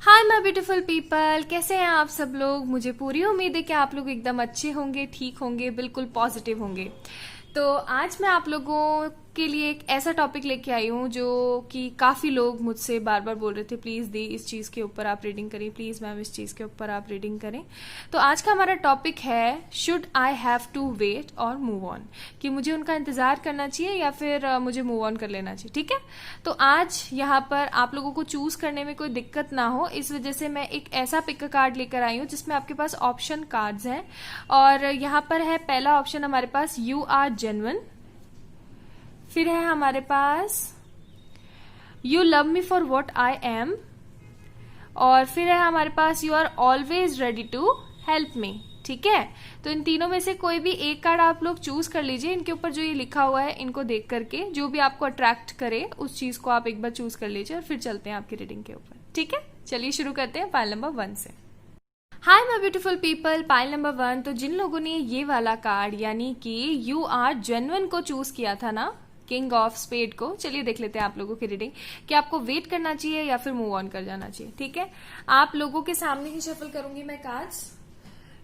Hi my beautiful people, कैसे हैं आप सब लोग। मुझे पूरी उम्मीद है कि आप लोग एकदम अच्छे होंगे, ठीक होंगे, बिल्कुल पॉजिटिव होंगे। तो आज मैं आप लोगों के लिए एक ऐसा टॉपिक लेके आई हूँ जो कि काफ़ी लोग मुझसे बार बार बोल रहे थे, प्लीज़ दी इस चीज़ के ऊपर आप रीडिंग करें, प्लीज़ मैम इस चीज़ के ऊपर आप रीडिंग करें। तो आज का हमारा टॉपिक है should I have to wait और मूव ऑन, कि मुझे उनका इंतज़ार करना चाहिए या फिर मुझे मूव ऑन कर लेना चाहिए। ठीक है, तो आज यहाँ पर आप लोगों को चूज़ करने में कोई दिक्कत ना हो, इस वजह से मैं एक ऐसा पिक कार्ड लेकर आई हूँ जिसमें आपके पास ऑप्शन कार्ड्स हैं। और यहाँ पर है पहला ऑप्शन हमारे पास यू आर जेन्युइन, फिर है हमारे पास you love me for what I am, और फिर है हमारे पास you are always ready to help me. ठीक है, तो इन तीनों में से कोई भी एक कार्ड आप लोग चूज कर लीजिए। इनके ऊपर जो ये लिखा हुआ है इनको देख करके जो भी आपको अट्रैक्ट करे उस चीज को आप एक बार चूज कर लीजिए और फिर चलते हैं आपकी रीडिंग के ऊपर। ठीक है, चलिए शुरू करते हैं पाइल नंबर 1 से। हाय my beautiful people, pile number 1। तो जिन लोगों ने ये वाला कार्ड यानी कि यू आर जेन्युइन को चूज किया था ना, किंग ऑफ स्पेड को, चलिए देख लेते हैं आप लोगों की रीडिंग कि आपको वेट करना चाहिए या फिर मूव ऑन कर जाना चाहिए। ठीक है, आप लोगों के सामने ही शफल करूंगी मैं कार्ड्स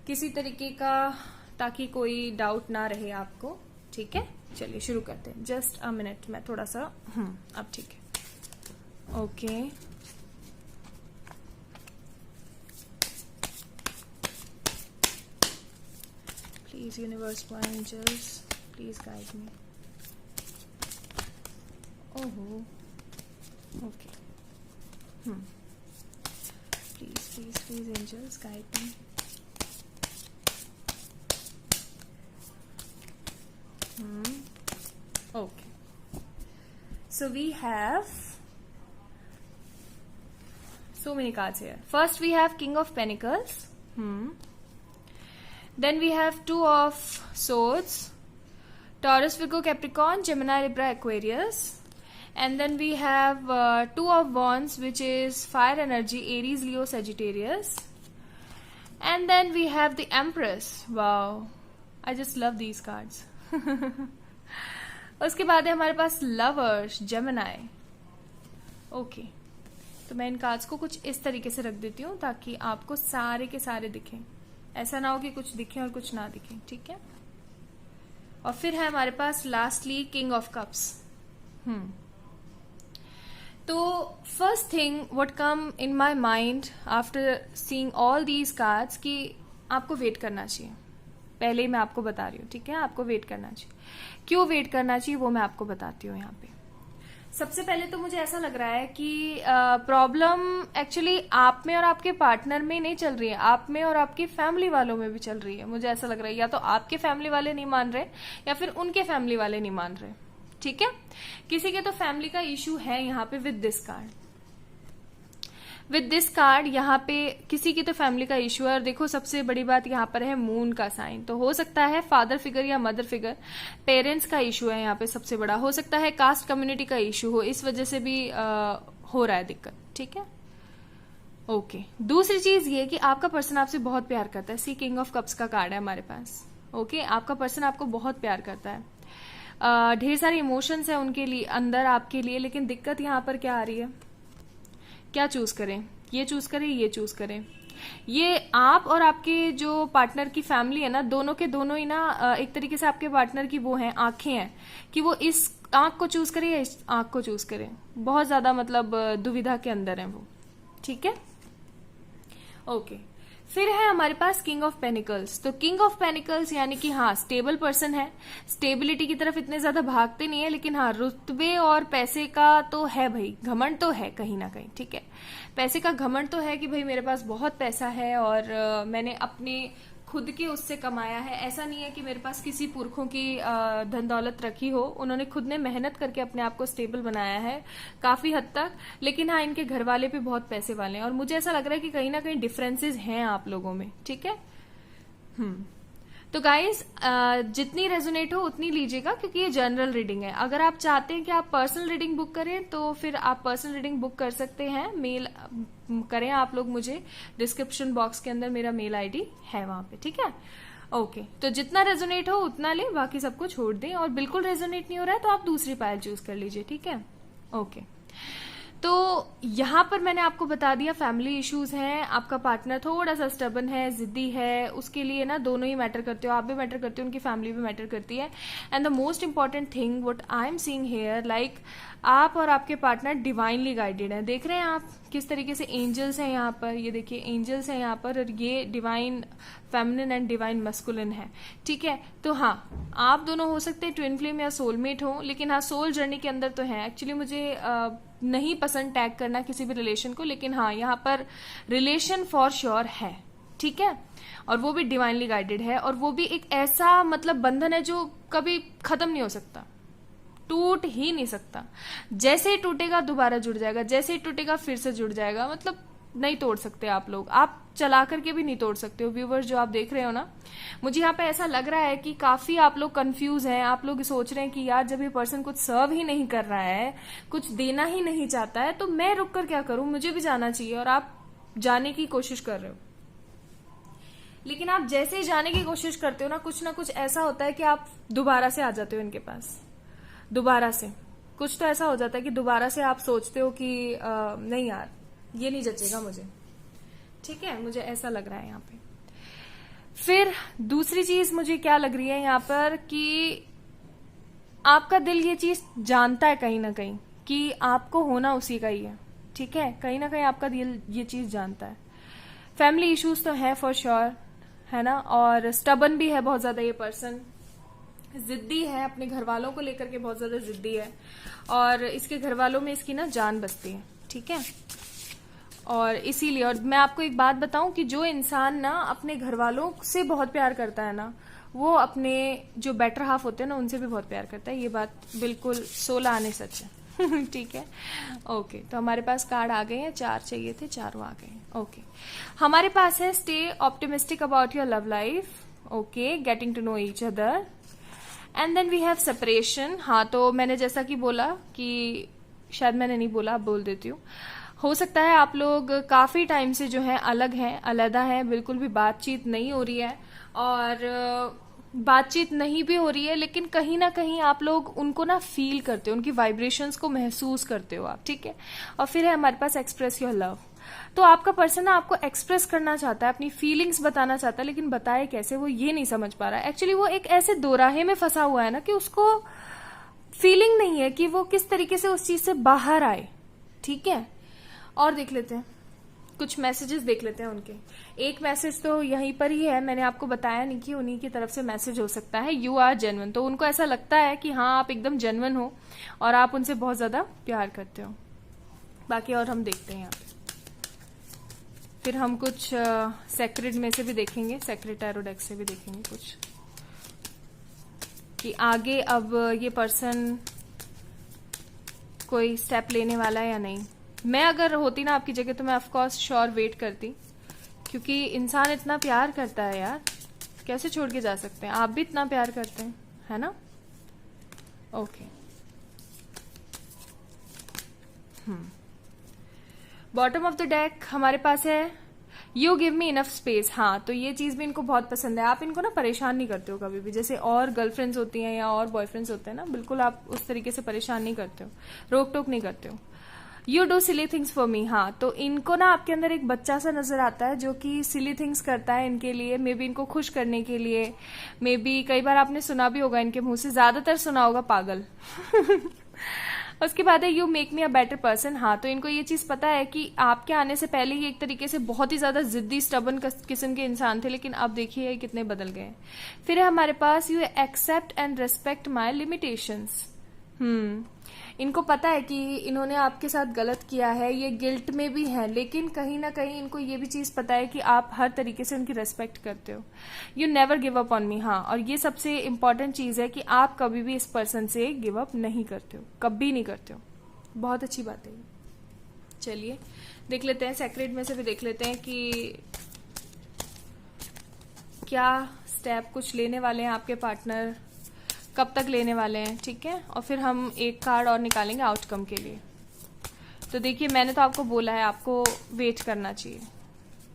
किसी तरीके का, ताकि कोई डाउट ना रहे आपको। ठीक है, चलिए शुरू करते हैं। जस्ट अ मिनट, मैं थोड़ा सा अब ठीक है। Okay, please universe, angels, please guide me. ओहो, okay, please please please angels guide me. Okay, so we have so many cards here. First we have King of Pentacles, then we have Two of Swords, Taurus, Virgo, Capricorn, Gemini, Libra, Aquarius, and then we have Two of Wands, which is fire energy, Aries, Leo, Sagittarius, and then we have the Empress. Wow, I just love these cards. उसके बाद है हमारे पास lovers, Gemini. Okay, तो मैं इन cards को कुछ इस तरीके से रख देती हूँ ताकि आपको सारे के सारे दिखें, ऐसा ना हो कि कुछ दिखे और कुछ ना दिखे। ठीक है, और फिर है हमारे पास लास्टली किंग ऑफ कप्स। तो first thing what come in my mind after seeing all these cards कि आपको वेट करना चाहिए। पहले ही मैं आपको बता रही हूँ, ठीक है, आपको वेट करना चाहिए। क्यों वेट करना चाहिए वो मैं आपको बताती हूँ। यहाँ पे सबसे पहले तो मुझे ऐसा लग रहा है कि प्रॉब्लम एक्चुअली आप में और आपके पार्टनर में नहीं चल रही है, आप में और आपकी फैमिली वालों में भी चल रही है। मुझे ऐसा लग रहा है या तो आपके फैमिली वाले नहीं मान रहे या फिर उनके फैमिली वाले नहीं मान रहे। ठीक है, किसी के तो फैमिली का इश्यू है यहाँ पे with this card. With this card यहाँ पे किसी की तो फैमिली का इश्यू है। और देखो सबसे बड़ी बात यहाँ पर है मून का साइन, तो हो सकता है फादर फिगर या मदर फिगर, पेरेंट्स का इश्यू है यहाँ पे सबसे बड़ा। हो सकता है कास्ट कम्युनिटी का इश्यू हो, इस वजह से भी हो रहा है दिक्कत। ठीक है, ओके। दूसरी चीज ये कि आपका पर्सन आपसे बहुत प्यार करता है। सी किंग ऑफ कप्स का कार्ड है हमारे पास। ओके, आपका पर्सन आपको बहुत प्यार करता है, ढेर सारे इमोशंस है उनके लिए अंदर आपके लिए। लेकिन दिक्कत यहाँ पर क्या आ रही है, क्या चूज करें, ये चूज करें, ये चूज करें। ये आप और आपके जो पार्टनर की फैमिली है ना, दोनों के दोनों ही ना एक तरीके से आपके पार्टनर की वो हैं, आंखें हैं कि वो इस आंख को चूज करे या इस आंख को चूज करे। बहुत ज्यादा मतलब दुविधा के अंदर है वो। ठीक है, ओके। फिर है हमारे पास किंग ऑफ पेनिकल्स। तो किंग ऑफ पेनिकल्स यानी कि हाँ, स्टेबल पर्सन है, स्टेबिलिटी की तरफ इतने ज्यादा भागते नहीं है, लेकिन हाँ रुतबे और पैसे का तो है भाई, घमंड तो है कहीं ना कहीं। ठीक है, पैसे का घमंड तो है कि भाई मेरे पास बहुत पैसा है और मैंने अपने खुद के उससे कमाया है। ऐसा नहीं है कि मेरे पास किसी पुरखों की धन दौलत रखी हो, उन्होंने खुद ने मेहनत करके अपने आप को स्टेबल बनाया है काफी हद तक। लेकिन हाँ, इनके घर वाले भी बहुत पैसे वाले हैं और मुझे ऐसा लग रहा है कि कहीं ना कहीं डिफरेंसेस हैं आप लोगों में। ठीक है, तो गाइज जितनी रेजोनेट हो उतनी लीजिएगा क्योंकि ये जनरल रीडिंग है। अगर आप चाहते हैं कि आप पर्सनल रीडिंग बुक करें तो फिर आप पर्सनल रीडिंग बुक कर सकते हैं। मेल करें आप लोग मुझे, डिस्क्रिप्शन बॉक्स के अंदर मेरा मेल आईडी है वहां पे। ठीक है, ओके। तो जितना रेजोनेट हो उतना ले, बाकी सबको छोड़ दें। और बिल्कुल रेजोनेट नहीं हो रहा है तो आप दूसरी पायल चूज कर लीजिए। ठीक है, ओके। तो यहाँ पर मैंने आपको बता दिया फैमिली इश्यूज हैं, आपका पार्टनर थोड़ा सा स्टबन है, जिद्दी है, उसके लिए ना दोनों ही मैटर करते हो, आप भी मैटर करते हो, उनकी फैमिली भी मैटर करती है। And the most important thing what I am seeing here, like आप और आपके पार्टनर डिवाइनली गाइडेड हैं। देख रहे हैं आप किस तरीके से एंजल्स हैं यहाँ पर, ये देखिए एंजल्स हैं यहाँ पर, और ये divine feminine and divine masculine है, ठीक है। तो हाँ, आप दोनों हो सकते हैं ट्विन फ्लेम या सोलमेट हो, लेकिन हाँ सोल जर्नी के अंदर तो है। एक्चुअली मुझे नहीं पसंद टैग करना किसी भी रिलेशन को, लेकिन हाँ यहाँ पर रिलेशन फॉर श्योर है, ठीक है। और वो भी डिवाइनली गाइडेड है, और वो भी एक ऐसा मतलब बंधन है जो कभी खत्म नहीं हो सकता, टूट ही नहीं सकता। जैसे ही टूटेगा दोबारा जुड़ जाएगा, जैसे ही टूटेगा फिर से जुड़ जाएगा, मतलब नहीं तोड़ सकते आप लोग, आप चला करके भी नहीं तोड़ सकते हो। व्यूवर्स जो आप देख रहे हो ना, मुझे यहाँ पे ऐसा लग रहा है कि काफी आप लोग कंफ्यूज हैं, आप लोग सोच रहे हैं कि यार जब ये पर्सन कुछ सर्व ही नहीं कर रहा है, कुछ देना ही नहीं चाहता है, तो मैं रुक कर क्या करूं, मुझे भी जाना चाहिए। और आप जाने की कोशिश कर रहे हो, लेकिन आप जैसे ही जाने की कोशिश करते हो ना कुछ ऐसा होता है कि आप दोबारा से आ जाते हो इनके पास। दोबारा से कुछ तो ऐसा हो जाता है कि दोबारा से आप सोचते हो कि नहीं यार ये नहीं जचेगा मुझे, ठीक है, मुझे ऐसा लग रहा है यहाँ पे। फिर दूसरी चीज मुझे क्या लग रही है यहाँ पर कि आपका दिल ये चीज जानता है कहीं ना कहीं कि आपको होना उसी का ही है, ठीक है, कहीं ना कहीं आपका दिल ये चीज जानता है। फैमिली इश्यूज तो है फॉर श्योर, है ना, और स्टबन भी है बहुत ज्यादा ये पर्सन, जिद्दी है, अपने घर वालों को लेकर के बहुत ज्यादा जिद्दी है, और इसके घर वालों में इसकी ना जान बसती है, ठीक है। और इसीलिए, और मैं आपको एक बात बताऊं कि जो इंसान ना अपने घर वालों से बहुत प्यार करता है ना, वो अपने जो बेटर हाफ होते हैं ना उनसे भी बहुत प्यार करता है। ये बात बिल्कुल 16 आने सच है ठीक है, ओके। तो हमारे पास कार्ड आ गए हैं, 4 चाहिए थे, चारों आ गए, ओके। हमारे पास है stay optimistic about your love life, okay, getting to know each other, and then we have separation. हाँ, तो मैंने जैसा कि बोला कि शायद मैंने नहीं बोला, अब बोल देती हूँ। हो सकता है आप लोग काफी टाइम से जो है अलग हैं, अलहदा हैं, बिल्कुल भी बातचीत नहीं हो रही है, और बातचीत नहीं भी हो रही है, लेकिन कहीं ना कहीं आप लोग उनको ना फील करते हो, उनकी वाइब्रेशंस को महसूस करते हो आप, ठीक है। और फिर है हमारे पास एक्सप्रेस योर लव। तो आपका पर्सन ना आपको एक्सप्रेस करना चाहता है, अपनी फीलिंग्स बताना चाहता है, लेकिन बताए कैसे वो ये नहीं समझ पा रहा है। एक्चुअली वो एक ऐसे दोराहे में फंसा हुआ है ना कि उसको फीलिंग नहीं है कि वो किस तरीके से उस चीज से बाहर आए, ठीक है। और देख लेते हैं कुछ मैसेजेस, देख लेते हैं उनके। एक मैसेज तो यहीं पर ही है, मैंने आपको बताया नहीं कि उन्हीं की तरफ से मैसेज हो सकता है, यू आर जेन्युइन। तो उनको ऐसा लगता है कि हाँ आप एकदम जेन्युइन हो और आप उनसे बहुत ज्यादा प्यार करते हो। बाकी और हम देखते हैं यहाँ पे, फिर हम कुछ सेक्रेट में से भी देखेंगे, सेक्रेट टैरो डेक से भी देखेंगे कुछ कि आगे अब ये पर्सन कोई स्टेप लेने वाला है या नहीं। मैं अगर होती ना आपकी जगह तो मैं ऑफकोर्स श्योर वेट करती, क्योंकि इंसान इतना प्यार करता है यार, कैसे छोड़ के जा सकते हैं। आप भी इतना प्यार करते हैं, है ना, okay. Bottom of the deck हमारे पास है you give me enough space. हाँ, तो ये चीज भी इनको बहुत पसंद है। आप इनको ना परेशान नहीं करते हो कभी भी, जैसे और गर्लफ्रेंड्स होती हैं या और बॉयफ्रेंड्स होते हैं ना, बिल्कुल आप उस तरीके से परेशान नहीं करते हो, रोक टोक नहीं करते हो। You do silly things for me. हाँ, तो इनको ना आपके अंदर एक बच्चा सा नजर आता है जो कि सिली थिंग्स करता है इनके लिए, मे बी इनको खुश करने के लिए, मे बी कई बार आपने सुना भी होगा इनके मुंह से, ज्यादातर सुना होगा पागल उसके बाद है you make me a better person. हाँ, तो इनको ये चीज पता है कि आपके आने से पहले ही एक तरीके से बहुत ही ज्यादा जिद्दी स्टबन किस्म के इंसान थे, लेकिन अब देखिए कितने बदल गए। फिर है हमारे पास you accept and respect my limitations. इनको पता है कि इन्होंने आपके साथ गलत किया है, ये गिल्ट में भी है, लेकिन कहीं ना कहीं इनको ये भी चीज पता है कि आप हर तरीके से उनकी रेस्पेक्ट करते हो। You never give up on me. हाँ, और ये सबसे इंपॉर्टेंट चीज है कि आप कभी भी इस पर्सन से गिव अप नहीं करते हो, कभी नहीं करते हो। बहुत अच्छी बात है। चलिए देख लेते हैं, सेक्रेट में से भी देख लेते हैं कि क्या स्टेप कुछ लेने वाले हैं आपके पार्टनर, कब तक लेने वाले हैं, ठीक है। और फिर हम एक कार्ड और निकालेंगे आउटकम के लिए। तो देखिए, मैंने तो आपको बोला है आपको वेट करना चाहिए,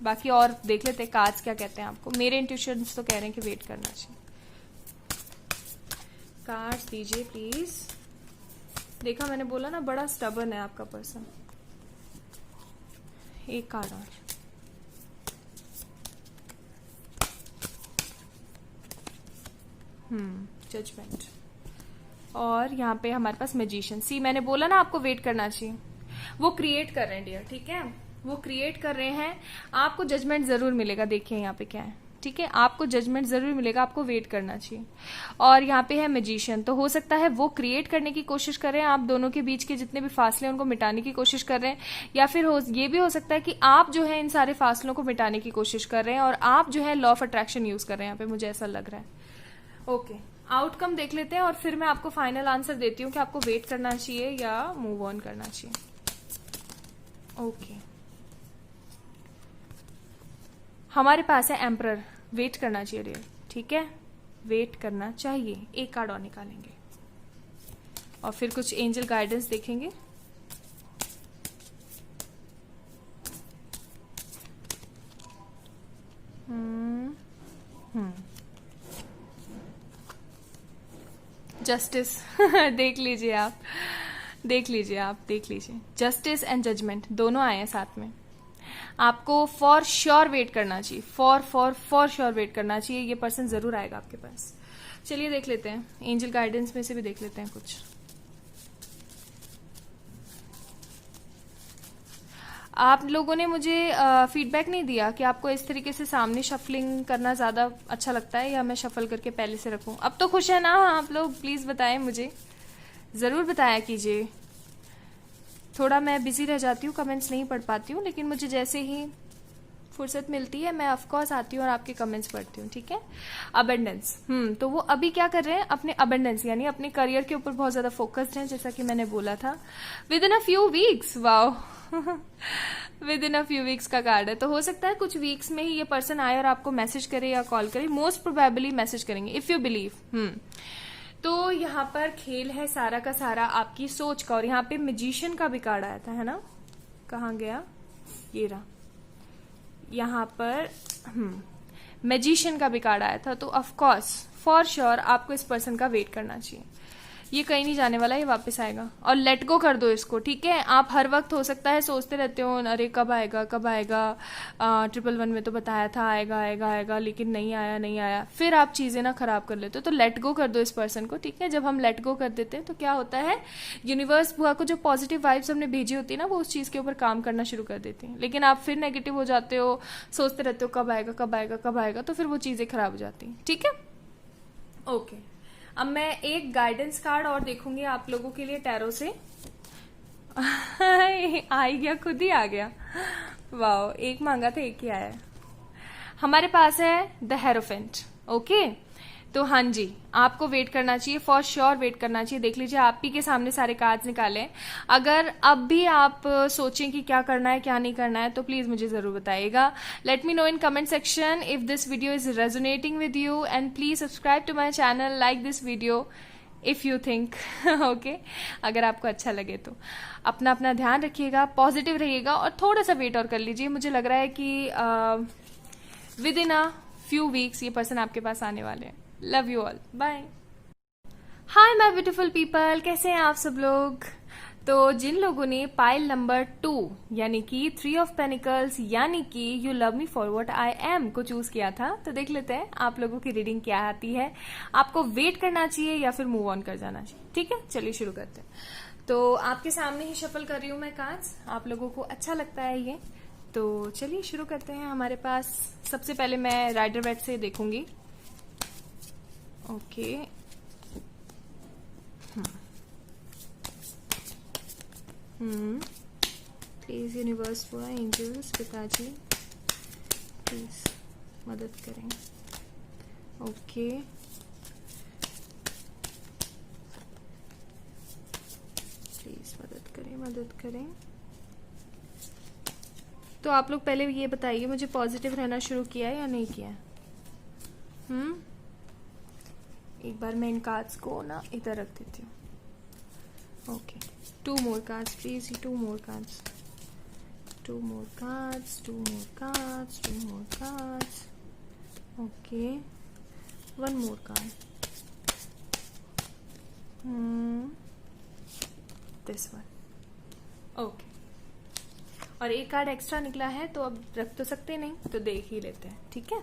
बाकी और देख लेते हैं कार्ड्स क्या कहते हैं आपको। मेरे इंट्यूशंस तो कह रहे हैं कि वेट करना चाहिए। कार्ड्स दीजिए प्लीज। देखा, मैंने बोला ना बड़ा स्टबन है आपका पर्सन, एक कार्ड और। जजमेंट। और यहाँ पे हमारे पास मैजिशियन। सी मैंने बोला ना आपको वेट करना चाहिए। वो क्रिएट कर रहे हैं डियर, ठीक है, वो क्रिएट कर रहे हैं। आपको जजमेंट जरूर मिलेगा। देखिए यहाँ पे क्या है, ठीक है, आपको जजमेंट जरूर मिलेगा, आपको वेट करना चाहिए। और यहाँ पे है मैजिशियन, तो हो सकता है वो क्रिएट करने की कोशिश कर रहे हैं, आप दोनों के बीच के जितने भी फासले हैं उनको मिटाने की कोशिश कर रहे हैं, या फिर ये भी हो सकता है कि आप जो है इन सारे फासलों को मिटाने की कोशिश कर रहे हैं और आप जो है लॉ ऑफ अट्रैक्शन यूज कर रहे हैं। यहाँ पे मुझे ऐसा लग रहा है। ओके, आउटकम देख लेते हैं और फिर मैं आपको फाइनल आंसर देती हूँ कि आपको वेट करना चाहिए या मूव ऑन करना चाहिए। ओके, हमारे पास है एम्परर। वेट करना चाहिए डियर, ठीक है, वेट करना चाहिए। एक कार्ड और निकालेंगे और फिर कुछ एंजल गाइडेंस देखेंगे। जस्टिस देख लीजिए आप, देख लीजिए आप, देख लीजिए, जस्टिस एंड जजमेंट दोनों आए हैं साथ में। आपको फॉर श्योर वेट करना चाहिए, फॉर श्योर वेट करना चाहिए। ये पर्सन जरूर आएगा आपके पास। चलिए देख लेते हैं, एंजल गाइडेंस में से भी देख लेते हैं कुछ। आप लोगों ने मुझे फीडबैक नहीं दिया कि आपको इस तरीके से सामने शफलिंग करना ज्यादा अच्छा लगता है या मैं शफल करके पहले से रखूं। अब तो खुश है ना आप लोग? प्लीज बताएं मुझे, जरूर बताया कीजिए। थोड़ा मैं बिजी रह जाती हूँ, कमेंट्स नहीं पढ़ पाती हूँ, लेकिन मुझे जैसे ही फुर्सत मिलती है मैं ऑफकोर्स आती हूँ और आपके कमेंट्स पढ़ती हूँ, ठीक है। अबेंडेंस, तो वो अभी क्या कर रहे हैं, अपने अबेंडेंस यानी अपने करियर के ऊपर बहुत ज्यादा फोकस्ड हैं, जैसा कि मैंने बोला था। With in a few weeks, wow with in a few weeks का कार्ड है, तो हो सकता है कुछ वीक्स में ही ये पर्सन आए और आपको मैसेज करे या कॉल करे। मोस्ट प्रोबेबली मैसेज करेंगे इफ यू बिलीव। तो यहाँ पर खेल है सारा का सारा आपकी सोच का। और यहाँ पे मैजिशियन का भी कार्ड आया था, है ना, कहाँ गया, ये रहा। यहाँ पर मैजिशियन का भी कार्ड आया था। तो ऑफ कोर्स फॉर श्योर आपको इस पर्सन का वेट करना चाहिए। ये कहीं नहीं जाने वाला, ये वापस आएगा। और लेट गो कर दो इसको, ठीक है। आप हर वक्त हो सकता है सोचते रहते हो अरे कब आएगा कब आएगा, 111 में तो बताया था आएगा आएगा आएगा, लेकिन नहीं आया नहीं आया, फिर आप चीजें ना खराब कर लेते हो। तो लेट गो कर दो इस पर्सन को, ठीक है। जब हम लेट गो कर देते हैं तो क्या होता है, यूनिवर्स बुआ को जो पॉजिटिव वाइब्स हमने भेजी होती है ना, वो उस चीज के ऊपर काम करना शुरू कर देती है। लेकिन आप फिर नेगेटिव हो जाते हो, सोचते रहते हो कब आएगा कब आएगा कब आएगा, तो फिर वो चीजें खराब हो जाती हैं, ठीक है। ओके, अब मैं एक गाइडेंस कार्ड और देखूंगी आप लोगों के लिए टैरो से। आ गया, खुद ही आ गया, वाओ, एक मांगा था एक ही आया। हमारे पास है द हेरोफेंट। ओके, तो हाँ जी, आपको वेट करना चाहिए, फॉर श्योर वेट करना चाहिए। देख लीजिए, आप ही के सामने सारे कार्ड्स निकाले। अगर अब भी आप सोचें कि क्या करना है क्या नहीं करना है, तो प्लीज मुझे जरूर बताइएगा। Let me know in comment section if this video is resonating with you, and please subscribe to my channel, like this video if you think okay, अगर आपको अच्छा लगे तो। अपना अपना ध्यान रखिएगा, पॉजिटिव रहिएगा और थोड़ा सा वेट और कर लीजिए। मुझे लग रहा है कि within a few weeks ये पर्सन आपके पास आने वाले हैं। Love you all, bye. Hi my beautiful people, कैसे हैं आप सब लोग? तो जिन लोगों ने पाइल नंबर 2 यानी कि 3 ऑफ पेनिकल्स यानी कि you love me for what I am को चूज किया था, तो देख लेते हैं आप लोगों की रीडिंग क्या आती है। आपको वेट करना चाहिए या फिर मूव ऑन कर जाना चाहिए, ठीक है। चलिए शुरू करते हैं। तो आपके सामने ही शफल कर रही हूं मैं कार्ड्स, आप लोगों को अच्छा लगता है ये, तो चलिए शुरू करते हैं। हमारे पास सबसे पहले मैं राइडर वेट से देखूंगी। ओके, प्लीज यूनिवर्स हुआ, एंजल्स, पिताजी प्लीज मदद करें। ओके, प्लीज मदद करें मदद करें। तो आप लोग पहले ये बताइए, मुझे पॉजिटिव रहना शुरू किया है या नहीं किया? एक बार मैं इन कार्ड्स को ना इधर रख देती हूँ। Okay, 2 more cards please, 2 more cards, 2 more cards, 2 more cards, 2 more cards. Okay, 1 more card. This one. Okay. और एक कार्ड एक्स्ट्रा निकला है तो अब रख तो सकते नहीं, तो देख ही लेते हैं, ठीक है।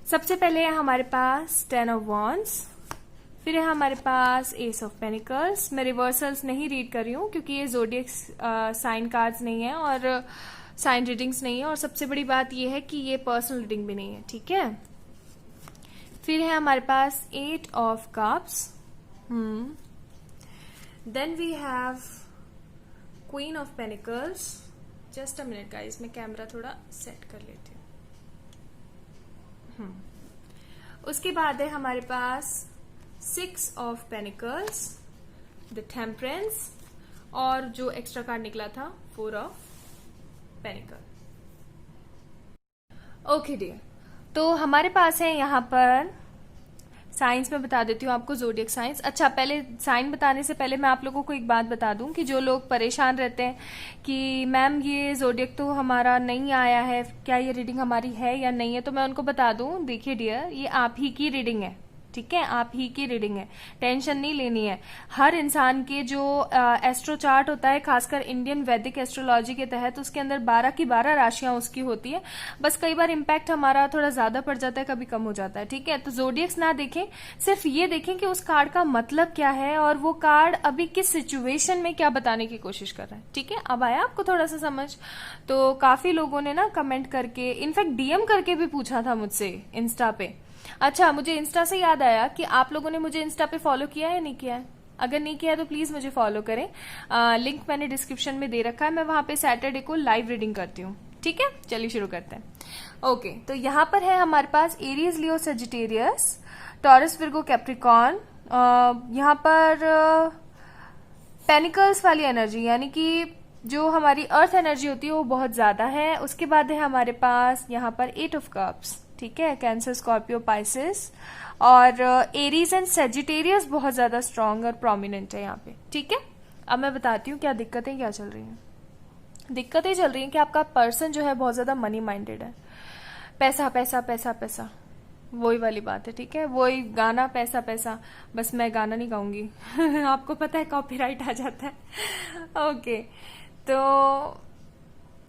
सबसे पहले है हमारे पास 10 ऑफ वॉन्ड्स, फिर है हमारे पास एस ऑफ पेनिकल्स। मैं रिवर्सल्स नहीं रीड कर रही हूँ क्योंकि ये ज़ोडिएक साइन कार्ड्स नहीं है और साइन रीडिंग्स नहीं है, और सबसे बड़ी बात ये है कि ये पर्सनल रीडिंग भी नहीं है, ठीक है। फिर है हमारे पास 8 of cups, then we have queen of pentacles. Just a minute guys, मैं कैमरा थोड़ा सेट कर लेती हूँ। उसके बाद है हमारे पास 6 ऑफ पेनिकल्स, द टेम्परेंस, और जो एक्स्ट्रा कार्ड निकला था 4 ऑफ पेनिकल। ओके डियर, तो हमारे पास है यहाँ पर साइंस में बता देती हूँ आपको, ज़ोडिएक साइंस। अच्छा, पहले साइन बताने से पहले मैं आप लोगों को एक बात बता दूं कि जो लोग परेशान रहते हैं कि मैम ये ज़ोडिएक तो हमारा नहीं आया है, क्या ये रीडिंग हमारी है या नहीं है, तो मैं उनको बता दूं, देखिए डियर, ये आप ही की रीडिंग है, ठीक है, आप ही की रीडिंग है, टेंशन नहीं लेनी है। हर इंसान के जो एस्ट्रो चार्ट होता है, खासकर इंडियन वैदिक एस्ट्रोलॉजी के तहत, उसके अंदर 12 की 12 राशियां उसकी होती है। बस कई बार इम्पैक्ट हमारा थोड़ा ज्यादा पड़ जाता है, कभी कम हो जाता है, ठीक है। तो ज़ोडिएक्स ना देखें, सिर्फ ये देखें कि उस कार्ड का मतलब क्या है और वो कार्ड अभी किस सिचुएशन में क्या बताने की कोशिश कर रहा है, ठीक है। अब आया आपको थोड़ा सा समझ। तो काफी लोगों ने ना कमेंट करके, इनफैक्ट डीएम करके भी पूछा था मुझसे इंस्टा पे। अच्छा, मुझे इंस्टा से याद आया कि आप लोगों ने मुझे इंस्टा पे फॉलो किया है या नहीं किया है? अगर नहीं किया है तो प्लीज मुझे फॉलो करें। लिंक मैंने डिस्क्रिप्शन में दे रखा है, मैं वहां पे सैटरडे को लाइव रीडिंग करती हूँ, ठीक है। चलिए शुरू करते हैं। ओके, तो यहाँ पर है हमारे पास एरीज, लियो, सजिटेरियस, टॉरस, विर्गो, कैप्रिकॉर्न। यहाँ पर पेनिकल्स वाली एनर्जी, यानी कि जो हमारी अर्थ एनर्जी होती है वो बहुत ज्यादा है। उसके बाद है हमारे पास यहाँ पर 8 ऑफ कप्स, ठीक है, कैंसर, स्कॉर्पियो, पाइसेस, और एरीज एंड सेजिटेरियस बहुत ज्यादा स्ट्रांग और प्रोमिनेंट है यहाँ पे, ठीक है। अब मैं बताती हूँ क्या दिक्कतें क्या चल रही हैं। दिक्कतें चल रही हैं कि आपका पर्सन जो है बहुत ज्यादा मनी माइंडेड है, पैसा पैसा पैसा पैसा, वही वाली बात है, ठीक है, वही गाना पैसा पैसा। बस मैं गाना नहीं गाऊंगी आपको पता है कॉपीराइट आ जाता है। ओके, तो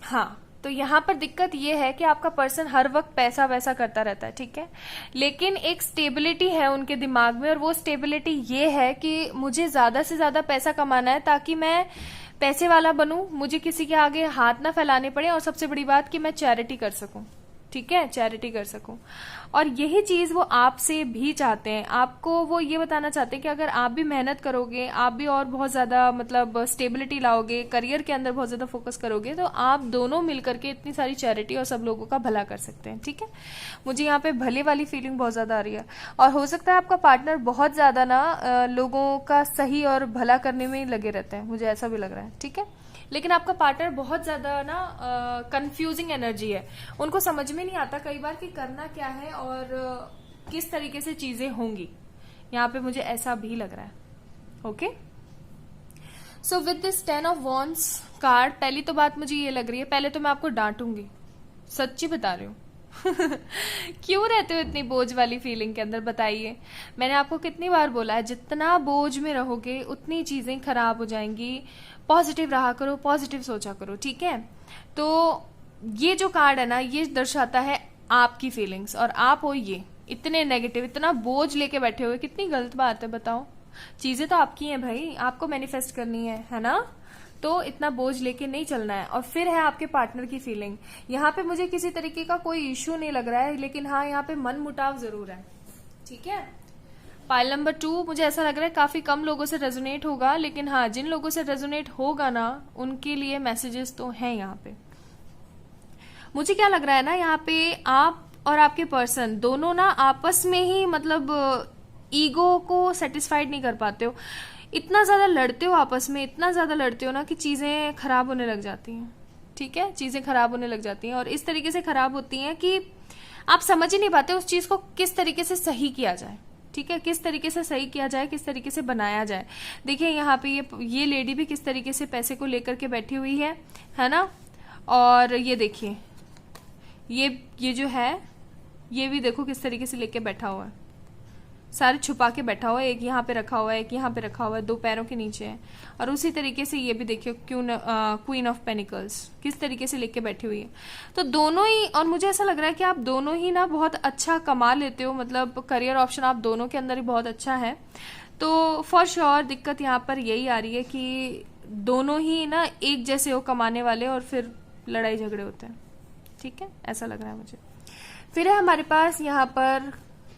हाँ, तो यहाँ पर दिक्कत ये है कि आपका पर्सन हर वक्त पैसा वैसा करता रहता है, ठीक है, लेकिन एक स्टेबिलिटी है उनके दिमाग में, और वो स्टेबिलिटी ये है कि मुझे ज्यादा से ज्यादा पैसा कमाना है ताकि मैं पैसे वाला बनूं, मुझे किसी के आगे हाथ ना फैलाने पड़े, और सबसे बड़ी बात कि मैं चैरिटी कर सकूं, ठीक है, चैरिटी कर सकूं। और यही चीज वो आपसे भी चाहते हैं, आपको वो ये बताना चाहते हैं कि अगर आप भी मेहनत करोगे, आप भी और बहुत ज्यादा मतलब स्टेबिलिटी लाओगे, करियर के अंदर बहुत ज्यादा फोकस करोगे, तो आप दोनों मिलकर के इतनी सारी चैरिटी और सब लोगों का भला कर सकते हैं, ठीक है। मुझे यहाँ पे भले वाली फीलिंग बहुत ज्यादा आ रही है, और हो सकता है आपका पार्टनर बहुत ज्यादा ना लोगों का सही और भला करने में ही लगे रहते हैं, मुझे ऐसा भी लग रहा है, ठीक है। लेकिन आपका पार्टनर बहुत ज्यादा ना कंफ्यूजिंग एनर्जी है, उनको समझ में नहीं आता कई बार कि करना क्या है और किस तरीके से चीजें होंगी। यहाँ पे मुझे ऐसा भी लग रहा है, okay. So with this 10 of wands card, पहली तो बात मुझे ये लग रही है, पहले तो मैं आपको डांटूंगी, सच्ची बता रही हूँ क्यों रहते हो इतनी बोझ वाली फीलिंग के अंदर, बताइए। मैंने आपको कितनी बार बोला है, जितना बोझ में रहोगे उतनी चीजें खराब हो जाएंगी। पॉजिटिव रहा करो, पॉजिटिव सोचा करो, ठीक है। तो ये जो कार्ड है ना, ये दर्शाता है आपकी फीलिंग्स, और आप हो ये इतने नेगेटिव, इतना बोझ लेके बैठे हुए, कितनी गलत बात है, बताओ। चीजें तो आपकी हैं भाई, आपको मैनिफेस्ट करनी है ना, तो इतना बोझ लेके नहीं चलना है। और फिर है आपके पार्टनर की फीलिंग। यहाँ पे मुझे किसी तरीके का कोई इश्यू नहीं लग रहा है, लेकिन हाँ यहाँ पे मन मुटाव जरूर है, ठीक है। पाइल नंबर 2 मुझे ऐसा लग रहा है काफी कम लोगों से रेजोनेट होगा, लेकिन हाँ जिन लोगों से रेजोनेट होगा ना उनके लिए मैसेजेस तो हैं यहाँ पे। मुझे क्या लग रहा है ना, यहाँ पे आप और आपके पर्सन दोनों ना आपस में ही मतलब ईगो को सेटिस्फाइड नहीं कर पाते हो, इतना ज्यादा लड़ते हो आपस में, इतना ज्यादा लड़ते हो ना कि चीजें खराब होने लग जाती हैं, ठीक है, चीजें खराब होने लग जाती हैं। और इस तरीके से खराब होती हैं कि आप समझ ही नहीं पाते उस चीज को किस तरीके से सही किया जाए, ठीक है, किस तरीके से सही किया जाए, किस तरीके से बनाया जाए। देखिए यहाँ पे ये लेडी भी किस तरीके से पैसे को लेकर के बैठी हुई है ना। और ये देखिए ये जो है, ये भी देखो किस तरीके से लेके बैठा हुआ है, सारे छुपा के बैठा हुआ है, एक यहाँ पे रखा हुआ है, एक यहाँ पे रखा हुआ है, दो पैरों के नीचे है। और उसी तरीके से ये भी देखिए क्वीन ऑफ पेनिकल्स किस तरीके से लेके बैठी हुई है। तो दोनों ही, और मुझे ऐसा लग रहा है कि आप दोनों ही ना बहुत अच्छा कमा लेते हो, मतलब करियर ऑप्शन आप दोनों के अंदर ही बहुत अच्छा है। तो फॉर श्योर दिक्कत यहाँ पर यही आ रही है कि दोनों ही ना एक जैसे हो कमाने वाले, और फिर लड़ाई झगड़े होते हैं। ठीक है, ऐसा लग रहा है मुझे। फिर है हमारे पास यहाँ पर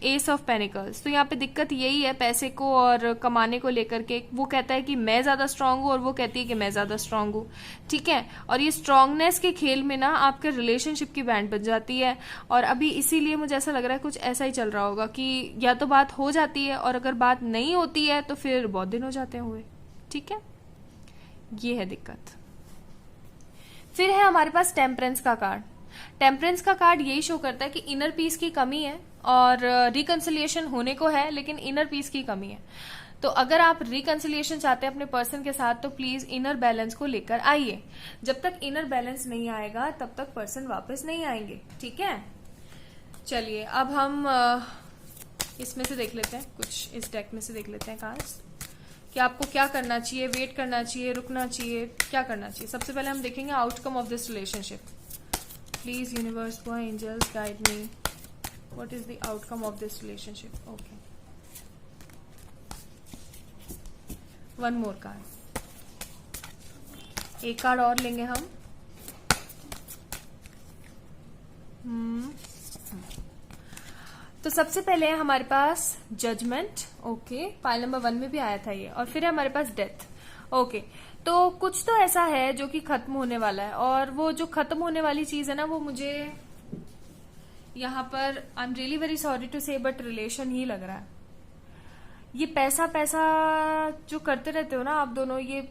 एस ऑफ पेनिकल्स। तो यहाँ पे दिक्कत यही है पैसे को और कमाने को लेकर के। वो कहता है कि मैं ज्यादा स्ट्रांग हूँ और वो कहती है कि मैं ज्यादा स्ट्रांग हूँ। ठीक है, और ये स्ट्रांगनेस के खेल में ना आपके रिलेशनशिप की बैंड बज जाती है। और अभी इसीलिए मुझे ऐसा लग रहा है कुछ ऐसा ही चल रहा होगा कि या तो बात हो जाती है, और अगर बात नहीं होती है तो फिर बहुत दिन हो जाते हैं हुए। ठीक है, ये है दिक्कत। फिर है हमारे पास टेम्परेंस का कार्ड। टेम्परेंस का कार्ड यही शो करता है कि इनर पीस की कमी है, और रिकंसिलिएशन होने को है लेकिन इनर पीस की कमी है। तो अगर आप रिकंसिलिएशन चाहते हैं अपने पर्सन के साथ तो प्लीज इनर बैलेंस को लेकर आइए। जब तक इनर बैलेंस नहीं आएगा तब तक पर्सन वापस नहीं आएंगे। ठीक है, चलिए अब हम इसमें से देख लेते हैं, कुछ इस डेक में से देख लेते हैं कार्ड्स कि आपको क्या करना चाहिए, वेट करना चाहिए, रुकना चाहिए, क्या करना चाहिए। सबसे पहले हम देखेंगे outcome of this relationship. Please universe, God, angels guide me, what is the outcome of this relationship? Okay, one more card, एक कार्ड और लेंगे हम। तो सबसे पहले है हमारे पास जजमेंट। ओके, पाइल नंबर 1 में भी आया था ये। और फिर है हमारे पास डेथ। ओके, तो कुछ तो ऐसा है जो कि खत्म होने वाला है, और वो जो खत्म होने वाली चीज है ना, वो मुझे यहाँ पर I am really very sorry to say but relation ही लग रहा है। ये पैसा पैसा जो करते रहते हो ना आप दोनों, ये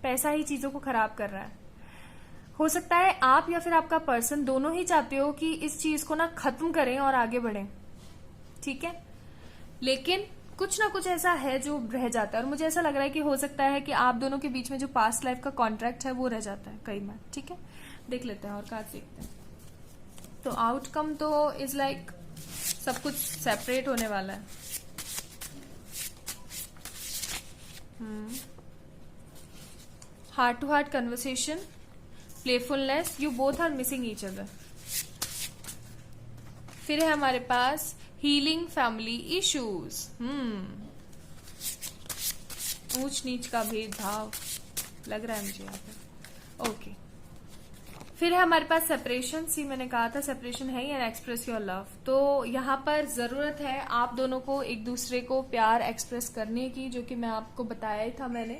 पैसा ही चीजों को खराब कर रहा है। हो सकता है आप या फिर आपका पर्सन दोनों ही चाहते हो कि इस चीज को ना खत्म करें और आगे बढ़ें। ठीक है, लेकिन कुछ ना कुछ ऐसा है जो रह जाता है, और मुझे ऐसा लग रहा है कि हो सकता है कि आप दोनों के बीच में जो पास्ट लाइफ का कॉन्ट्रैक्ट है वो रह जाता है कई बार। ठीक है, देख लेते हैं और कार्ड देखते हैं। तो आउटकम तो इज लाइक सब कुछ सेपरेट होने वाला है। Heart to heart conversation, playfulness, you both are missing each other. फिर है हमारे पास हीलिंग फैमिली इश्यूज। ऊंच नीच का भेदभाव लग रहा है मुझे यहाँ पे। ओके, फिर है हमारे पास सेपरेशन। सी मैंने कहा था सेपरेशन है एंड एक्सप्रेस योर लव। तो यहाँ पर जरूरत है आप दोनों को एक दूसरे को प्यार एक्सप्रेस करने की, जो कि मैं आपको बताया ही था मैंने।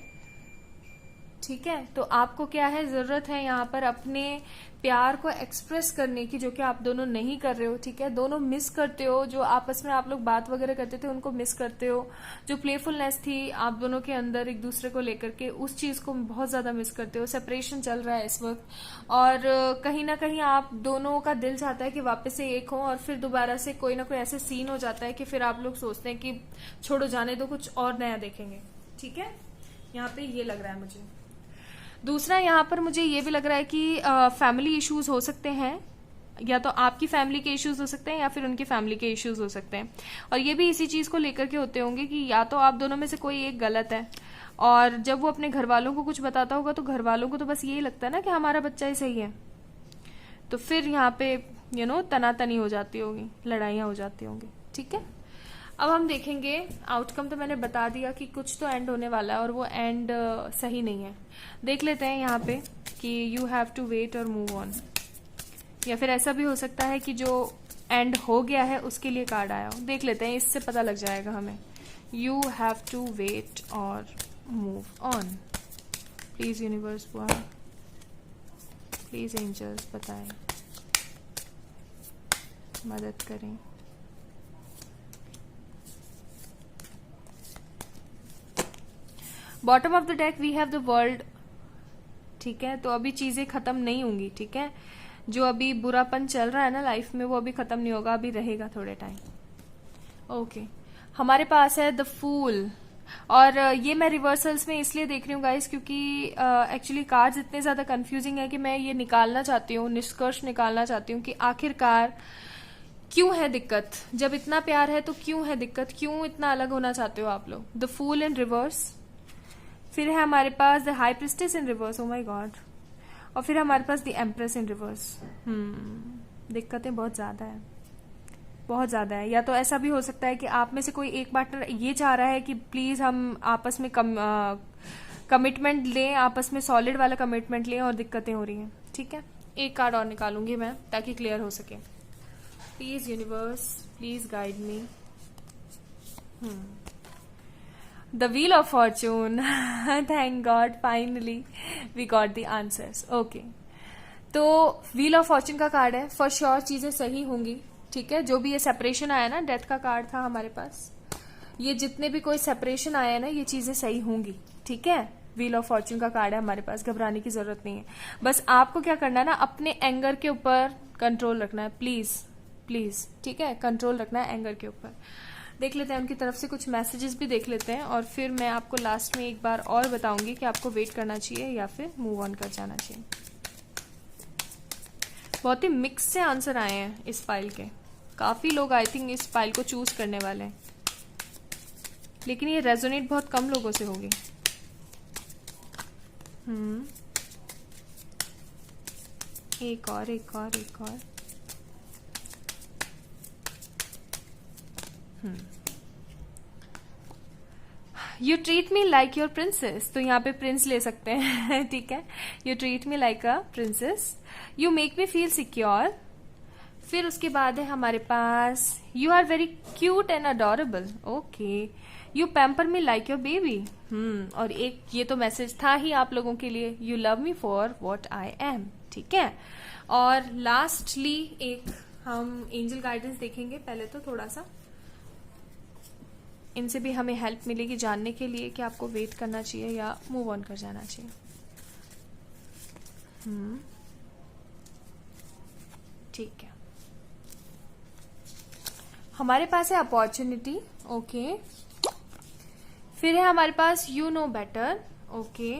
ठीक है, तो आपको क्या है, जरूरत है यहाँ पर अपने प्यार को एक्सप्रेस करने की, जो कि आप दोनों नहीं कर रहे हो। ठीक है, दोनों मिस करते हो, जो आपस में आप लोग बात वगैरह करते थे उनको मिस करते हो। जो प्लेफुलनेस थी आप दोनों के अंदर एक दूसरे को लेकर के, उस चीज को बहुत ज्यादा मिस करते हो। सेपरेशन चल रहा है इस वक्त, और कहीं ना कहीं आप दोनों का दिल चाहता है कि वापस से एक हो, और फिर दोबारा से कोई ना कोई ऐसे सीन हो जाता है कि फिर आप लोग सोचते हैं कि छोड़ो जाने दो, कुछ और नया देखेंगे। ठीक है, यहाँ पे ये लग रहा है मुझे। दूसरा यहाँ पर मुझे ये भी लग रहा है कि फैमिली इश्यूज हो सकते हैं, या तो आपकी फैमिली के इश्यूज हो सकते हैं या फिर उनकी फैमिली के इश्यूज हो सकते हैं। और ये भी इसी चीज को लेकर के होते होंगे कि या तो आप दोनों में से कोई एक गलत है, और जब वो अपने घर वालों को कुछ बताता होगा तो घर वालों को तो बस यही लगता है ना कि हमारा बच्चा ही सही है। तो फिर यहाँ पे तनातनी हो जाती होगी, लड़ाइयां हो जाती होंगी। ठीक है, अब हम देखेंगे आउटकम। तो मैंने बता दिया कि कुछ तो एंड होने वाला है, और वो एंड सही नहीं है। देख लेते हैं यहाँ पे कि यू हैव टू वेट और मूव ऑन, या फिर ऐसा भी हो सकता है कि जो एंड हो गया है उसके लिए कार्ड आया हो। देख लेते हैं, इससे पता लग जाएगा हमें। यू हैव टू वेट और move on. Please universe, please angels बताएं, मदद करें। Bottom of the deck we have the world. ठीक है, तो अभी चीजें खत्म नहीं होंगी। ठीक है, जो अभी बुरापन चल रहा है ना लाइफ में वो अभी खत्म नहीं होगा, अभी रहेगा थोड़े टाइम। ओके, हमारे पास है द फूल, और ये मैं रिवर्सल्स में इसलिए देख रही हूँ गाइस क्योंकि एक्चुअली कार्ड्स इतने ज्यादा कंफ्यूजिंग है कि मैं ये निकालना चाहती हूँ, निष्कर्ष निकालना चाहती हूँ कि आखिरकार क्यों है दिक्कत? जब इतना प्यार है तो क्यों है दिक्कत? क्यों इतना अलग होना चाहते हो आप लोग? द फूल इन रिवर्स, फिर है हमारे पास the high priestess in reverse, oh my god, और फिर हमारे पास द एम्प्रेस इन रिवर्स। दिक्कतें बहुत ज्यादा है, बहुत ज्यादा है। या तो ऐसा भी हो सकता है कि आप में से कोई एक पार्टनर ये चाह रहा है कि प्लीज हम आपस में कमिटमेंट लें, आपस में सॉलिड वाला कमिटमेंट लें, और दिक्कतें हो रही हैं। ठीक है, एक कार्ड और निकालूंगी मैं ताकि क्लियर हो सके। Please universe, please guide me. The wheel of fortune, thank God, finally we got the answers. Okay, तो व्हील ऑफ फॉर्चून का कार्ड है, फॉर श्योर चीजें सही होंगी। ठीक है, जो भी ये सेपरेशन आया ना, डेथ का कार्ड था हमारे पास, ये जितने भी कोई सेपरेशन आया ना, ये चीजें सही होंगी। ठीक है, व्हील ऑफ फॉर्चून का कार्ड है हमारे पास, घबराने की जरूरत नहीं है। बस आपको क्या करना है ना, अपने एंगर के ऊपर कंट्रोल रखना है, प्लीज प्लीज। ठीक है, कंट्रोल रखना है एंगर के ऊपर। देख लेते हैं उनकी तरफ से कुछ मैसेजेस भी देख लेते हैं, और फिर मैं आपको लास्ट में एक बार और बताऊंगी कि आपको वेट करना चाहिए या फिर मूव ऑन कर जाना चाहिए। बहुत ही मिक्स से आंसर आए हैं इस फाइल के, काफी लोग आई थिंक इस फाइल को चूज करने वाले हैं, लेकिन ये रेजोनेट बहुत कम लोगों से होगी। एक और, एक और, एक और। You treat me like your princess, तो यहाँ पे प्रिंस ले सकते हैं। ठीक है, you treat me like a princess, you make me feel secure. फिर उसके बाद है हमारे पास you are very cute and adorable, okay, you pamper me like your baby. और एक ये तो मैसेज था ही आप लोगों के लिए, you love me for what I M. ठीक है, और लास्टली एक हम एंजल गाइडेंस देखेंगे। पहले तो थोड़ा सा इनसे भी हमें हेल्प मिलेगी जानने के लिए कि आपको वेट करना चाहिए या मूव ऑन कर जाना चाहिए। ठीक है, हमारे पास है अपॉर्चुनिटी, ओके, फिर है हमारे पास यू नो बेटर, ओके,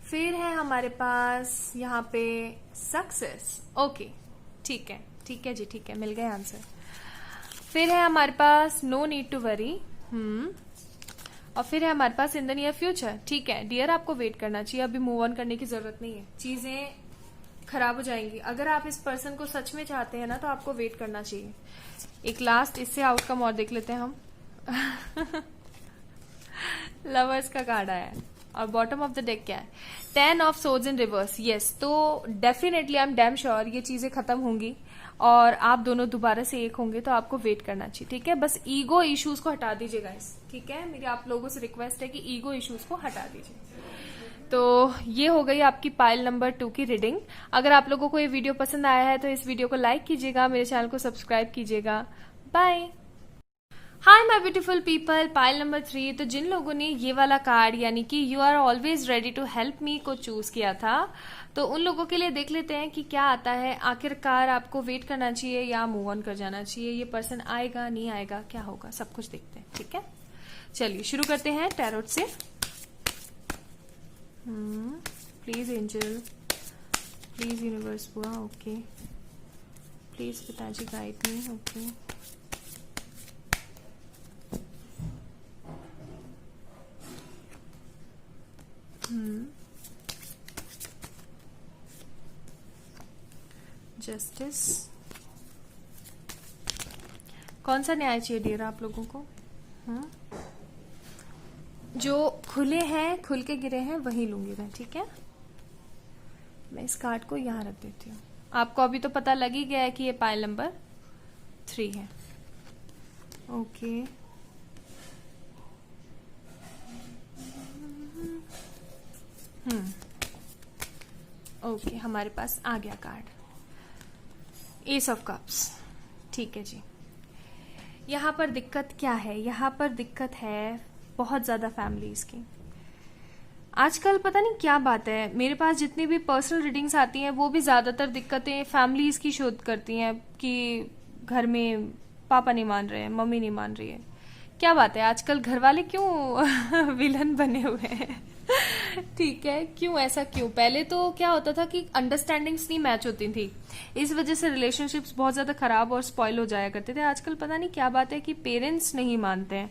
फिर है हमारे पास यहाँ पे सक्सेस, ओके, ठीक है, ठीक है जी, ठीक है, मिल गए आंसर। फिर है हमारे पास नो नीड टू वरी, और फिर है हमारे पास इन द नियर फ्यूचर। ठीक है डियर, आपको वेट करना चाहिए, अभी मूव ऑन करने की जरूरत नहीं है, चीजें खराब हो जाएंगी। अगर आप इस पर्सन को सच में चाहते हैं ना, तो आपको वेट करना चाहिए। एक लास्ट इससे आउटकम और देख लेते हैं हम। लवर्स का कार्ड आया है, और बॉटम ऑफ द डेक क्या है? 10 of swords in reverse. Yes, तो definitely I am damn sure ये चीजें खत्म होंगी और आप दोनों दोबारा से एक होंगे, तो आपको वेट करना चाहिए। ठीक है, बस ईगो इश्यूज को हटा दीजिए गाइस। ठीक है, मेरी आप लोगों से रिक्वेस्ट है कि ईगो इश्यूज को हटा दीजिए। तो ये हो गई आपकी पाइल नंबर 2 की रीडिंग। अगर आप लोगों को ये वीडियो पसंद आया है तो इस वीडियो को लाइक कीजिएगा, मेरे चैनल को सब्सक्राइब कीजिएगा। Bye. Hi my beautiful people, pile number 3। तो जिन लोगों ने ये वाला कार्ड यानी कि you are always ready to help me को चूज किया था, तो उन लोगों के लिए देख लेते हैं कि क्या आता है। आखिरकार आपको वेट करना चाहिए या मूव ऑन कर जाना चाहिए, ये पर्सन आएगा नहीं आएगा, क्या होगा, सब कुछ देखते हैं। ठीक है, चलिए शुरू करते हैं टैरोट से। प्लीज एंजल, प्लीज यूनिवर्स बुआ, ओके, प्लीज पिताजी गाइड मी, ओके, जस्टिस। कौन सा न्याय चाहिए डियर आप लोगों को? जो खुले हैं, खुल के गिरे हैं, वही लूंगी मैं। ठीक है, मैं इस कार्ड को यहां रख देती हूँ। आपको अभी तो पता लग ही गया है कि ये पाइल नंबर 3 है। ओके, ओके, हमारे पास आ गया कार्ड एस ऑफ कप्स। ठीक है जी, यहाँ पर दिक्कत क्या है? यहाँ पर दिक्कत है बहुत ज्यादा फैमिलीज की। आजकल पता नहीं क्या बात है, मेरे पास जितनी भी पर्सनल रीडिंग्स आती हैं वो भी ज्यादातर दिक्कतें फैमिलीज की शोध करती हैं कि घर में पापा नहीं मान रहे हैं, मम्मी नहीं मान रही है। क्या बात है, आजकल घर वाले क्यों विलन बने हुए हैं? ठीक है, क्यों ऐसा क्यों? पहले तो क्या होता था कि अंडरस्टैंडिंग्स नहीं मैच होती थी, इस वजह से रिलेशनशिप्स बहुत ज्यादा खराब और स्पॉइल हो जाया करते थे। आजकल पता नहीं क्या बात है कि पेरेंट्स नहीं मानते हैं।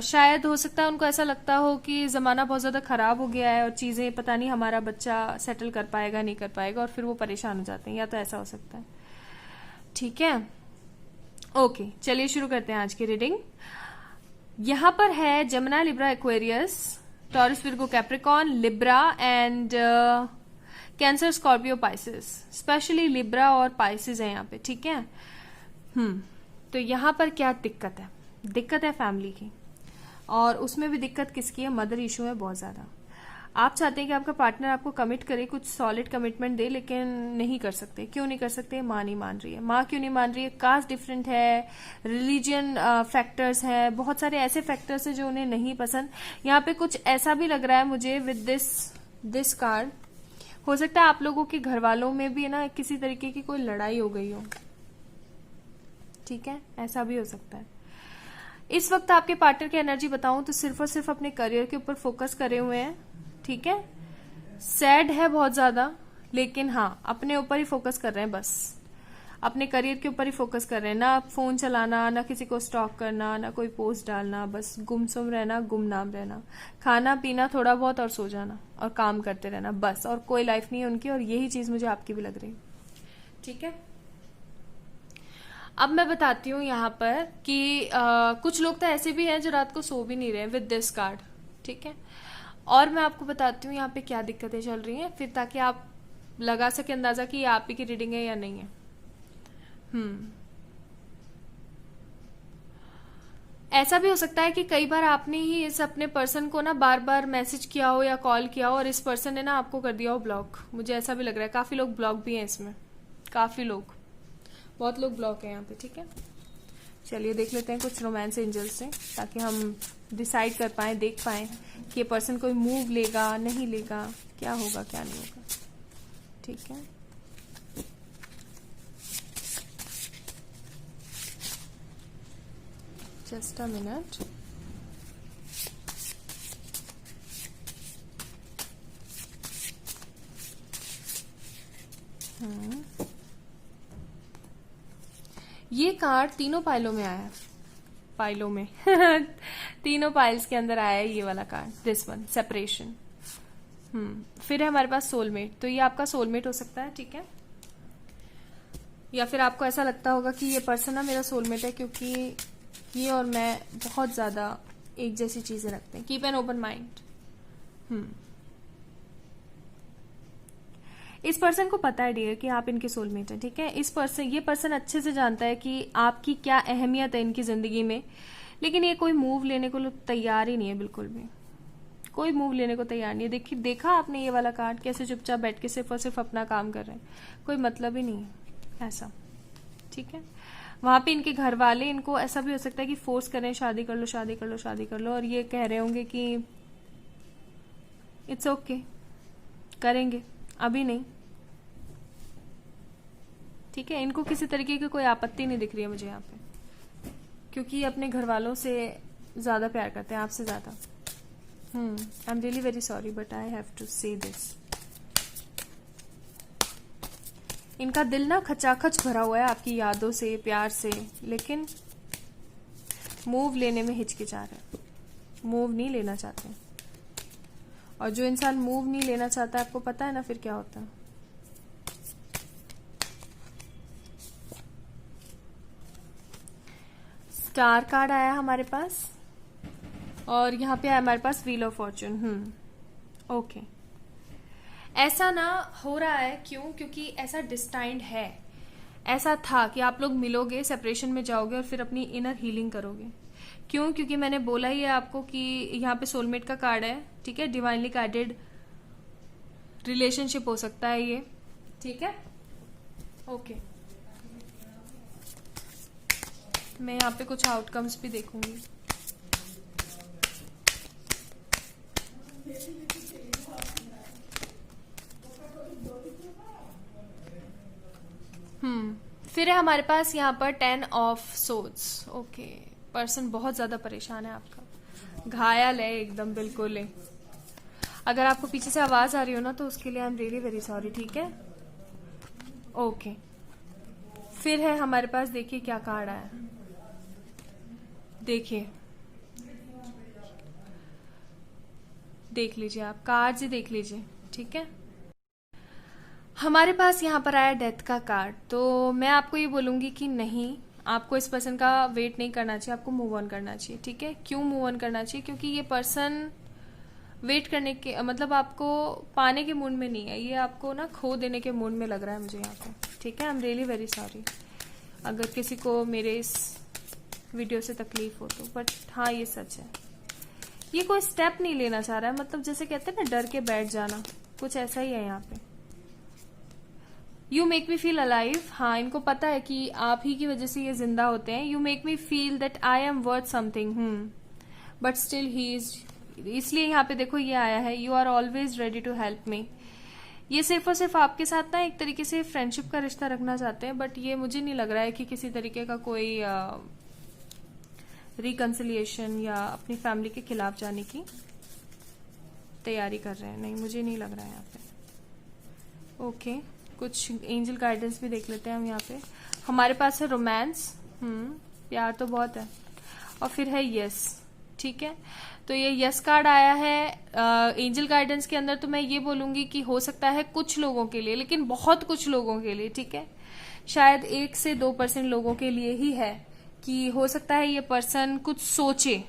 शायद हो सकता है उनको ऐसा लगता हो कि जमाना बहुत ज्यादा खराब हो गया है और चीजें पता नहीं हमारा बच्चा सेटल कर पाएगा नहीं कर पाएगा, और फिर वो परेशान हो जाते हैं, या तो ऐसा हो सकता है। ठीक है, ओके, चलिए शुरू करते हैं आज की रीडिंग। यहां पर है Jamuna, Libra, Aquarius, taurus, Virgo, Capricorn, Libra and cancer, Scorpio, Pisces. Specially Libra और पाइसिस है यहाँ पे। ठीक है, तो यहाँ पर क्या दिक्कत है? दिक्कत है फैमिली की, और उसमें भी दिक्कत किसकी है? मदर इशू है बहुत ज्यादा। आप चाहते हैं कि आपका पार्टनर आपको कमिट करे, कुछ सॉलिड कमिटमेंट दे, लेकिन नहीं कर सकते। क्यों नहीं कर सकते? माँ नहीं मान रही है। माँ क्यों नहीं मान रही है? कास्ट डिफरेंट है, रिलीजन फैक्टर्स है, बहुत सारे ऐसे फैक्टर्स है जो उन्हें नहीं पसंद। यहाँ पे कुछ ऐसा भी लग रहा है मुझे विद दिस कार्ड। हो सकता है आप लोगों के घर वालों में भी ना किसी तरीके की कोई लड़ाई हो गई हो। ठीक है, ऐसा भी हो सकता है। इस वक्त आपके पार्टनर की एनर्जी बताऊं तो सिर्फ और सिर्फ अपने करियर के ऊपर फोकस करे हुए हैं। ठीक है, सैड है बहुत ज्यादा, लेकिन हाँ अपने ऊपर ही फोकस कर रहे हैं, बस अपने करियर के ऊपर ही फोकस कर रहे हैं। ना फोन चलाना, ना किसी को स्टॉक करना, ना कोई पोस्ट डालना, बस गुमसुम रहना, गुमनाम रहना, खाना पीना थोड़ा बहुत और सो जाना और काम करते रहना, बस। और कोई लाइफ नहीं है उनकी, और यही चीज मुझे आपकी भी लग रही। ठीक है, अब मैं बताती हूँ यहाँ पर कि कुछ लोग तो ऐसे भी हैं जो रात को सो भी नहीं रहे विद दिस कार्ड। ठीक है, और मैं आपको बताती हूँ यहाँ पे क्या दिक्कतें चल रही हैं, फिर ताकि आप लगा सके अंदाजा कि ये आप ही की रीडिंग है या नहीं है। ऐसा भी हो सकता है कि कई बार आपने ही इस अपने पर्सन को ना बार बार मैसेज किया हो या कॉल किया हो, और इस पर्सन ने ना आपको कर दिया हो ब्लॉक। मुझे ऐसा भी लग रहा है, काफी लोग ब्लॉक भी हैं इसमें, काफी लोग, बहुत लोग ब्लॉक हैं यहाँ पे। ठीक है, चलिए देख लेते हैं कुछ रोमांस एंजल से, ताकि हम डिसाइड कर पाए, देख पाए कि ये पर्सन कोई मूव लेगा नहीं लेगा, क्या होगा क्या नहीं होगा। ठीक है, जस्ट अ मिनट। ये कार्ड तीनों पाइलों में आया है, पाइलों में तीनों पाइल्स के अंदर आया है ये वाला कार्ड, दिस वन, सेपरेशन। फिर है हमारे पास सोलमेट, तो ये आपका सोलमेट हो सकता है। ठीक है, या फिर आपको ऐसा लगता होगा कि ये पर्सन ना मेरा सोलमेट है, क्योंकि ये और मैं बहुत ज्यादा एक जैसी चीजें रखते हैं। Keep an open mind. इस पर्सन को पता है डियर कि आप इनके सोलमेट हैं। ठीक है, ये पर्सन अच्छे से जानता है कि आपकी क्या अहमियत है इनकी जिंदगी में, लेकिन ये कोई मूव लेने को तैयार ही नहीं है, बिल्कुल भी कोई मूव लेने को तैयार नहीं है। देखा आपने ये वाला कार्ड, कैसे चुपचाप बैठ के सिर्फ और सिर्फ अपना काम कर रहे हैं, कोई मतलब ही नहीं है ऐसा। ठीक है, वहां पे इनके घर वाले इनको ऐसा भी हो सकता है कि फोर्स करें, शादी कर लो शादी कर लो शादी कर लो, और ये कह रहे होंगे कि इट्स ओके, करेंगे, अभी नहीं। ठीक है, इनको किसी तरीके की कोई आपत्ति नहीं दिख रही है मुझे यहाँ पे, क्योंकि ये अपने घर वालों से ज्यादा प्यार करते हैं, आपसे ज्यादा। I am really very sorry but I have to say this. इनका दिल ना खचाखच भरा हुआ है आपकी यादों से, प्यार से, लेकिन मूव लेने में हिचकिचा रहे हैं, मूव नहीं लेना चाहते। और जो इंसान मूव नहीं लेना चाहता, आपको पता है ना फिर क्या होता है। स्टार कार्ड आया हमारे पास, और यहाँ पे आया हमारे पास व्हील ऑफ फॉर्चून। ओके, ऐसा ना हो रहा है क्यों? क्योंकि ऐसा डिस्टाइंड है, ऐसा था कि आप लोग मिलोगे, सेपरेशन में जाओगे और फिर अपनी इनर हीलिंग करोगे। क्यों? क्योंकि मैंने बोला ही है आपको कि यहाँ पे सोलमेट का कार्ड है। ठीक है, डिवाइनली गाइडेड रिलेशनशिप हो सकता है ये। ठीक है, ओके, मैं यहाँ पे कुछ आउटकम्स भी देखूंगी। फिर है हमारे पास यहाँ पर 10 ऑफ सोर्ड्स। ओके, पर्सन बहुत ज्यादा परेशान है आपका, घायल है एकदम, बिल्कुल है। अगर आपको पीछे से आवाज आ रही हो ना तो उसके लिए आई एम रियली वेरी सॉरी, ठीक है? ओके, फिर है हमारे पास, देखिए क्या कार्ड आया, देखिए, देख लीजिए आप कार्ड ही देख लीजिए, ठीक है? हमारे पास यहाँ पर आया डेथ का कार्ड। तो मैं आपको ये बोलूंगी कि नहीं, आपको इस पर्सन का वेट नहीं करना चाहिए, आपको मूव ऑन करना चाहिए, ठीक है? क्यों मूव ऑन करना चाहिए? क्योंकि ये पर्सन वेट करने के मतलब आपको पाने के मूड में नहीं है, ये आपको ना खो देने के मूड में लग रहा है मुझे यहाँ पे, ठीक है? आई एम रियली वेरी सॉरी अगर किसी को मेरे इस वीडियो से तकलीफ हो तो, बट हाँ ये सच है। ये कोई स्टेप नहीं लेना चाह रहा है, मतलब जैसे कहते हैं ना डर के बैठ जाना, कुछ ऐसा ही है यहाँ पे। You make me feel alive, हाँ इनको पता है कि आप ही की वजह से ये जिंदा होते हैं। You make me feel that I am worth something, but still he is, इसलिए यहाँ पे देखो ये आया है, you are always ready to help me. ये सिर्फ और सिर्फ आपके साथ ना एक तरीके से फ्रेंडशिप का रिश्ता रखना चाहते हैं, बट ये मुझे नहीं लग रहा है कि किसी तरीके का कोई रिकंसिलिएशन या अपनी फैमिली के खिलाफ जाने की तैयारी कर रहे हैं, नहीं मुझे नहीं लग रहा है यहाँ पे। ओके, कुछ एंजल गाइडेंस भी देख लेते हैं हम यहाँ पे। हमारे पास है रोमांस, प्यार तो बहुत है, और फिर है यस, ठीक है? तो ये यस कार्ड आया है एंजल गाइडेंस के अंदर। तो मैं ये बोलूंगी कि हो सकता है कुछ लोगों के लिए, लेकिन बहुत कुछ लोगों के लिए, ठीक है? शायद 1 से 2% लोगों के लिए ही है कि हो सकता है ये पर्सन कुछ सोचे,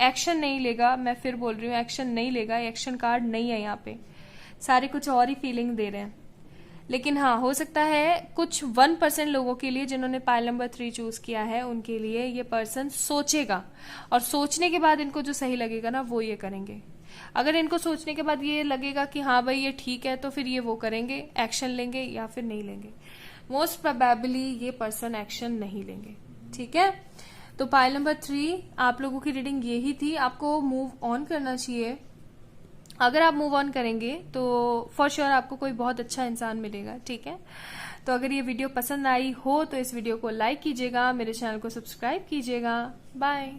एक्शन नहीं लेगा। मैं फिर बोल रही हूँ एक्शन नहीं लेगा, एक्शन कार्ड नहीं है यहाँ पे, सारे कुछ और ही फीलिंग दे रहे हैं। लेकिन हाँ हो सकता है कुछ 1% लोगों के लिए जिन्होंने पाइल नंबर 3 चूज किया है उनके लिए ये पर्सन सोचेगा, और सोचने के बाद इनको जो सही लगेगा ना वो ये करेंगे। अगर इनको सोचने के बाद ये लगेगा कि हाँ भाई ये ठीक है, तो फिर ये वो करेंगे, एक्शन लेंगे या फिर नहीं लेंगे। मोस्ट प्रोबेबली ये पर्सन एक्शन नहीं लेंगे, ठीक है? तो पाइल नंबर 3 आप लोगों की रीडिंग यही थी। आपको मूव ऑन करना चाहिए। अगर आप मूव ऑन करेंगे तो फॉर श्योर आपको कोई बहुत अच्छा इंसान मिलेगा, ठीक है? तो अगर ये वीडियो पसंद आई हो तो इस वीडियो को लाइक कीजिएगा, मेरे चैनल को सब्सक्राइब कीजिएगा। बाय।